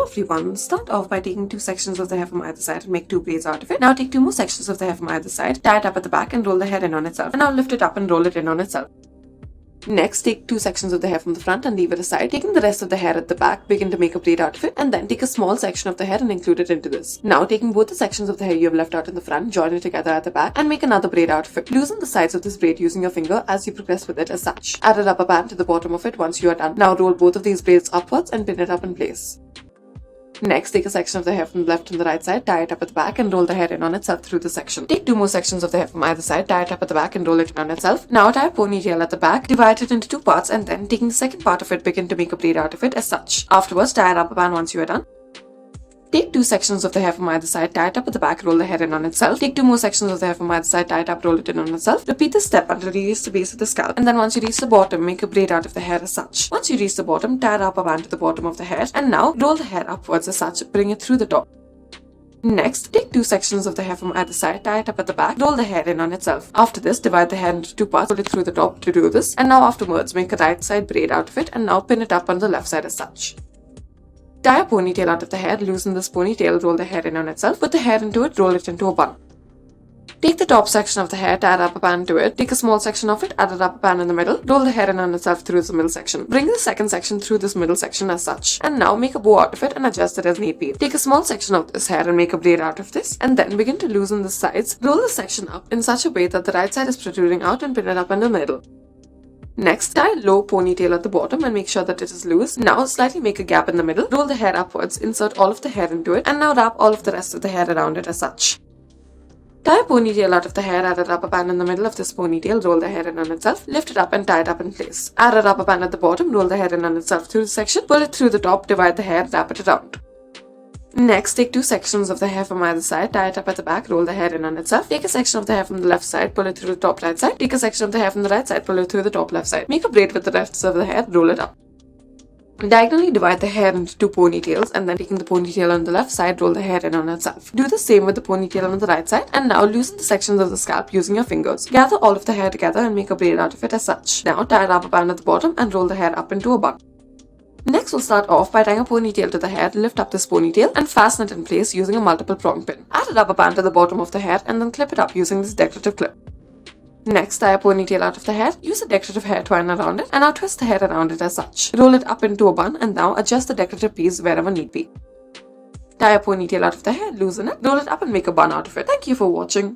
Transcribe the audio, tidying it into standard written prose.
everyone, start off by taking 2 sections of the hair from either side and make 2 braids out of it. Now take 2 more sections of the hair from either side, tie it up at the back and roll the hair in on itself. And now lift it up and roll it in on itself. Next, take 2 sections of the hair from the front and leave it aside. Taking the rest of the hair at the back, begin to make a braid out of it, and then take a small section of the hair and include it into this. Now, taking both the sections of the hair you have left out in the front, join it together at the back and make another braid out of it. Loosen the sides of this braid using your finger as you progress with it as such. Add a rubber band to the bottom of it once you are done. Now roll both of these braids upwards and pin it up in place. Next, take a section of the hair from the left and the right side, tie it up at the back and roll the hair in on itself through the section. Take 2 more sections of the hair from either side, tie it up at the back and roll it in on itself. Now tie a ponytail at the back, divide it into 2 parts and then taking the second part of it, begin to make a braid out of it as such. Afterwards, tie a rubber band once you are done. Take 2 sections of the hair from either side, tie it up at the back, roll the hair in on itself. Take 2 more sections of the hair from either side, tie it up, roll it in on itself. Repeat this step until you reach the base of the scalp, and then once you reach the bottom, make a braid out of the hair as such. Once you reach the bottom, tie a rubber band to the bottom of the hair, and now roll the hair upwards as such, bring it through the top. Next, take 2 sections of the hair from either side, tie it up at the back, roll the hair in on itself. After this, divide the hair into 2 parts, roll it through the top to do this, and now afterwards, make a right side braid out of it, and now pin it up on the left side as such. Tie a ponytail out of the hair, loosen this ponytail, roll the hair in on itself, put the hair into it, roll it into a bun. Take the top section of the hair, tie a rubber band to it, take a small section of it, add a rubber band in the middle, roll the hair in on itself through the middle section. Bring the second section through this middle section as such, and now make a bow out of it and adjust it as need be. Take a small section of this hair and make a braid out of this, and then begin to loosen the sides, roll the section up in such a way that the right side is protruding out and pin it up in the middle. Next, tie a low ponytail at the bottom and make sure that it is loose. Now, slightly make a gap in the middle, roll the hair upwards, insert all of the hair into it, and now wrap all of the rest of the hair around it as such. Tie a ponytail out of the hair, add a rubber band in the middle of this ponytail, roll the hair in on itself, lift it up and tie it up in place. Add a rubber band at the bottom, roll the hair in on itself through the section, pull it through the top, divide the hair, wrap it around. Next, take 2 sections of the hair from either side, tie it up at the back, roll the hair in on itself. Take a section of the hair from the left side, pull it through the top right side. Take a section of the hair from the right side, pull it through the top left side. Make a braid with the rest of the hair, roll it up. Diagonally divide the hair into 2 ponytails and then taking the ponytail on the left side, roll the hair in on itself. Do the same with the ponytail on the right side and now loosen the sections of the scalp using your fingers. Gather all of the hair together and make a braid out of it as such. Now tie a rubber band at the bottom and roll the hair up into a bun. Next, we'll start off by tying a ponytail to the hair, lift up this ponytail and fasten it in place using a multiple prong pin. Add a rubber band to the bottom of the hair and then clip it up using this decorative clip. Next, tie a ponytail out of the hair, use a decorative hair twine around it and now twist the hair around it as such. Roll it up into a bun and now adjust the decorative piece wherever need be. Tie a ponytail out of the hair, loosen it, roll it up and make a bun out of it. Thank you for watching.